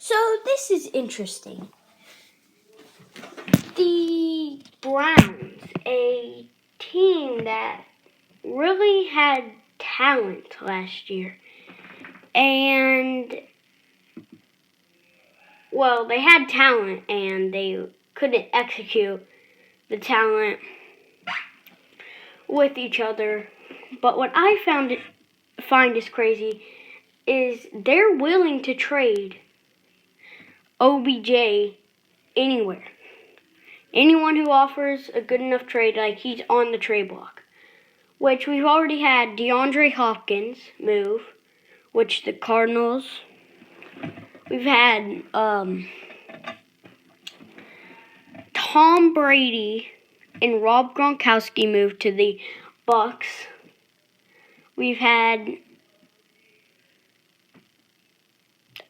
So this is interesting. The Browns, a team that really had talent last year. And, well, they had talent and they couldn't execute the talent with each other. But what I find is crazy is they're willing to trade OBJ anywhere. Anyone who offers a good enough trade, like he's on the trade block. Which we've already had DeAndre Hopkins move, which the Cardinals. We've had Tom Brady and Rob Gronkowski move to the Bucks. We've had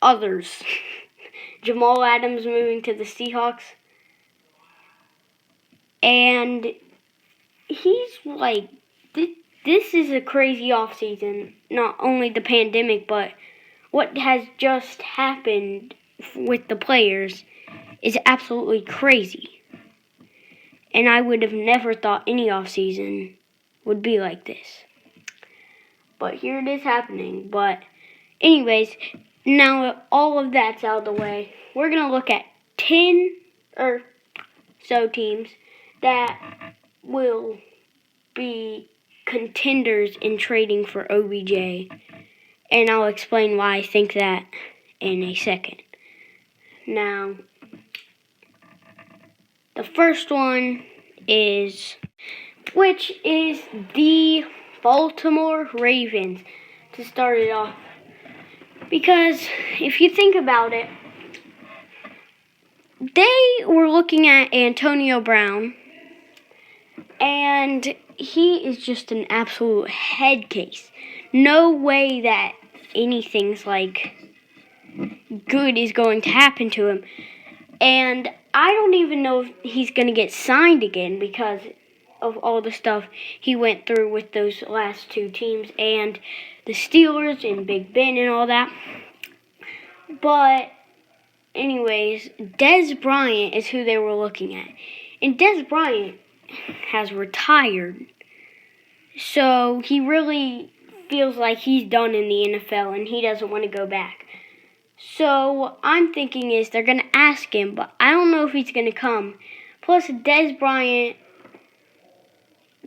others. Jamal Adams moving to the Seahawks. And he's like, this is a crazy offseason. Not only the pandemic, but what has just happened with the players is absolutely crazy. And I would have never thought any offseason would be like this. But here it is happening. But anyways, now all of that's out of the way, we're going to look at 10 or so teams that will be contenders in trading for OBJ. And I'll explain why I think that in a second. Now, the first one is the Baltimore Ravens, to start it off. Because if you think about it, they were looking at Antonio Brown, and he is just an absolute head case. No way that anything's like good is going to happen to him. And I don't even know if he's going to get signed again because of all the stuff he went through with those last two teams and the Steelers and Big Ben and all that. But anyways, Dez Bryant is who they were looking at. And Dez Bryant has retired. So he really feels like he's done in the NFL and he doesn't want to go back. So what I'm thinking is they're going to ask him, but I don't know if he's going to come. Plus, Dez Bryant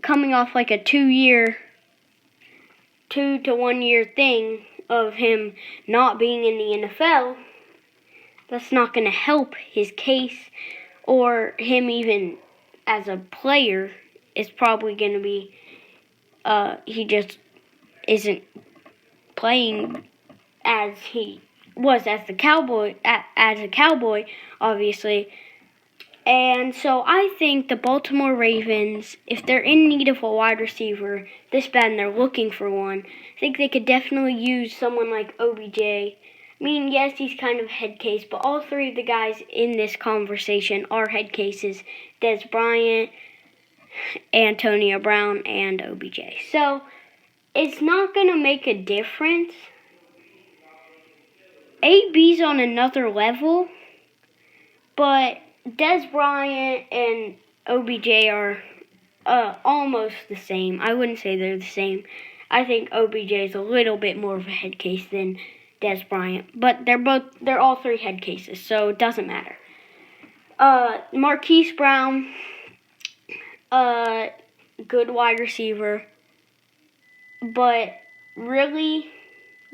coming off like a 2 to 1 year thing of him not being in the NFL, that's not going to help his case or him even as a player. It's probably going to be he just isn't playing as he was as a cowboy, obviously. And so I think the Baltimore Ravens, if they're in need of a wide receiver this bad and they're looking for one, I think they could definitely use someone like OBJ. I mean, yes, he's kind of head case, but all three of the guys in this conversation are head cases. Dez Bryant, Antonio Brown, and OBJ. So it's not going to make a difference. AB's on another level, but Dez Bryant and OBJ are almost the same. I wouldn't say they're the same. I think OBJ is a little bit more of a head case than Dez Bryant, but they're all three head cases, so it doesn't matter. Marquise Brown, good wide receiver, but really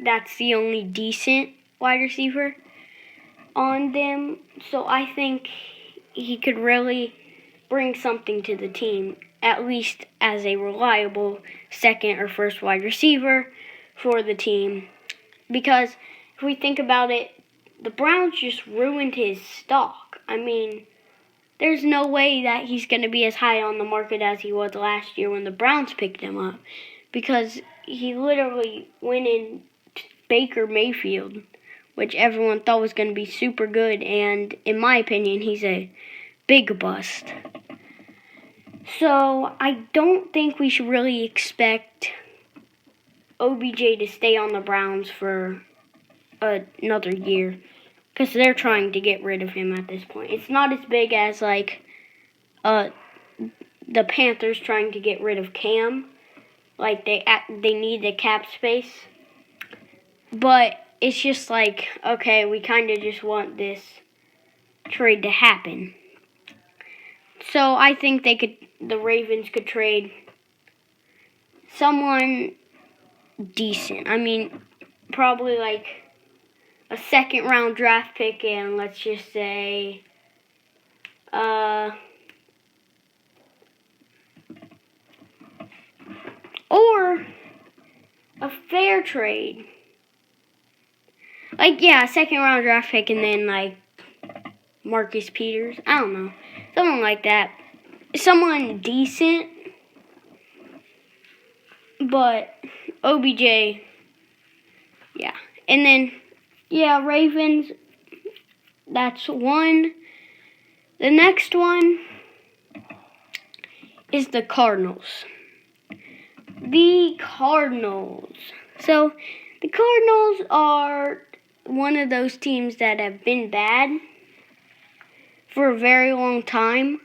that's the only decent wide receiver on them. So I think he could really bring something to the team, at least as a reliable second or first wide receiver for the team. Because if we think about it, the Browns just ruined his stock. I mean, there's no way that he's going to be as high on the market as he was last year when the Browns picked him up. Because he literally went in Baker Mayfield, which everyone thought was going to be super good, and in my opinion, he's a big bust. So I don't think we should really expect OBJ to stay on the Browns for another year. because they're trying to get rid of him at this point. It's not as big as like the Panthers trying to get rid of Cam. Like they need the cap space, but it's just like, okay, we kind of just want this trade to happen. So I think the Ravens could trade someone decent. I mean, probably like a second-round draft pick, and let's just say, or a fair trade. Like, yeah, a second-round draft pick, and then like Marcus Peters. I don't know, something like that. Someone decent, but OBJ, yeah. And then, yeah, Ravens, that's one. The next one is the Cardinals. The Cardinals. So, the Cardinals are one of those teams that have been bad for a very long time.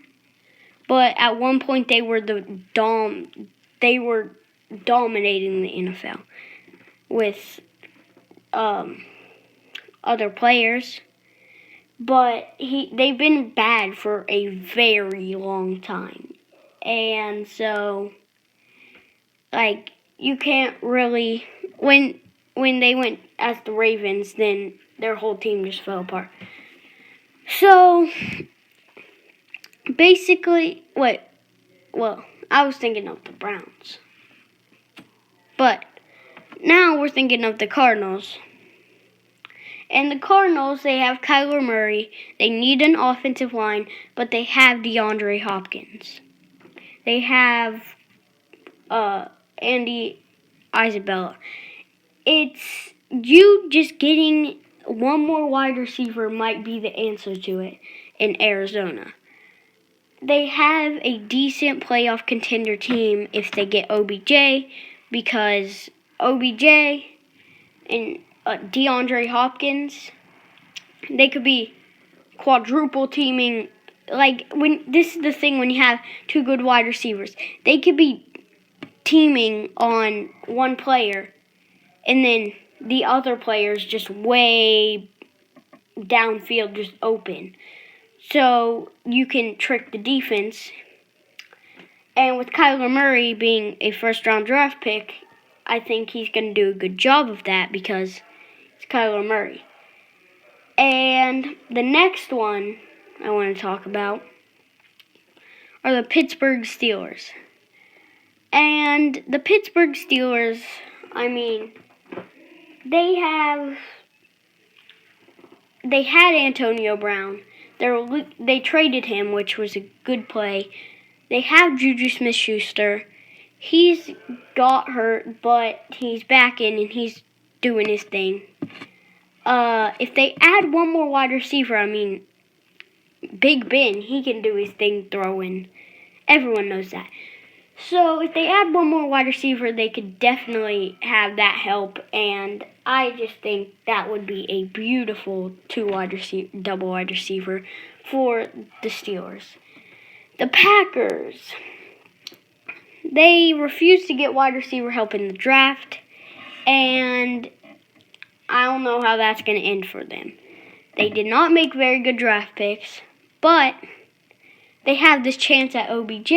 But at one point, they were dominating the NFL with other players. But they've been bad for a very long time. And so, like, you can't really, when they went as the Ravens, then their whole team just fell apart. So, basically, I was thinking of the Browns. But now we're thinking of the Cardinals. And the Cardinals, they have Kyler Murray. They need an offensive line, but they have DeAndre Hopkins. They have Andy Isabella. It's you just getting one more wide receiver might be the answer to it in Arizona. They have a decent playoff contender team if they get OBJ, because OBJ and DeAndre Hopkins, they could be quadruple teaming. Like, this is the thing when you have two good wide receivers, they could be teaming on one player, and then the other player's just way downfield, just open. So you can trick the defense. And with Kyler Murray being a first-round draft pick, I think he's going to do a good job of that because it's Kyler Murray. And the next one I want to talk about are the Pittsburgh Steelers. And the Pittsburgh Steelers, I mean, they had Antonio Brown. They traded him, which was a good play. They have Juju Smith-Schuster. He's got hurt, but he's back in and he's doing his thing. If they add one more wide receiver, I mean, Big Ben, he can do his thing throwing. Everyone knows that. So if they add one more wide receiver, they could definitely have that help. And I just think that would be a beautiful double wide receiver for the Steelers. The Packers, they refused to get wide receiver help in the draft, and I don't know how that's going to end for them. They did not make very good draft picks, but they have this chance at OBJ,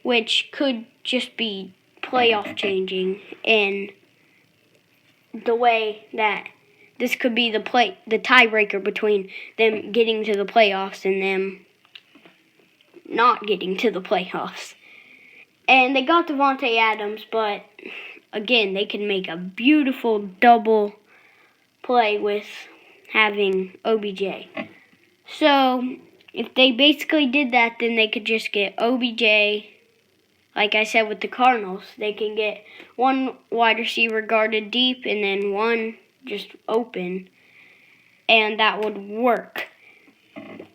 which could just be playoff changing in the way that this could be the tiebreaker between them getting to the playoffs and them not getting to the playoffs. And they got Devontae Adams, but again, they can make a beautiful double play with having OBJ. So if they basically did that, then they could just get OBJ. Like I said with the Cardinals, they can get one wide receiver guarded deep and then one just open, and that would work.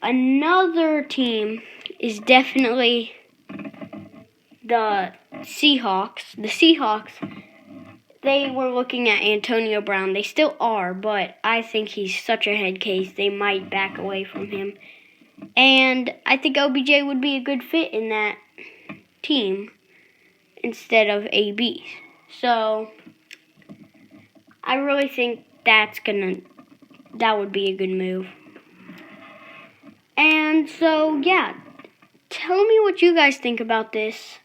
Another team is definitely the Seahawks. The Seahawks, they were looking at Antonio Brown. They still are, but I think he's such a head case, they might back away from him. And I think OBJ would be a good fit in that team instead of AB. So I really think that would be a good move. And so, yeah, tell me what you guys think about this.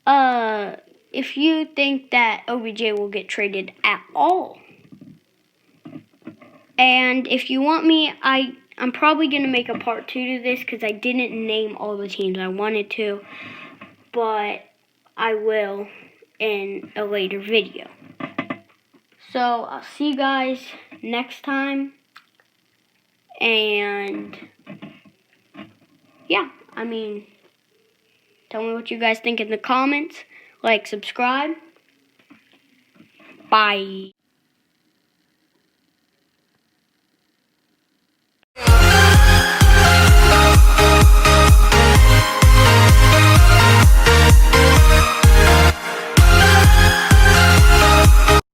If you think that OBJ will get traded at all. And if you want me, I'm probably going to make a part 2 to this because I didn't name all the teams I wanted to. But I will in a later video. So I'll see you guys next time. And yeah, tell me what you guys think in the comments. Like, subscribe. Bye.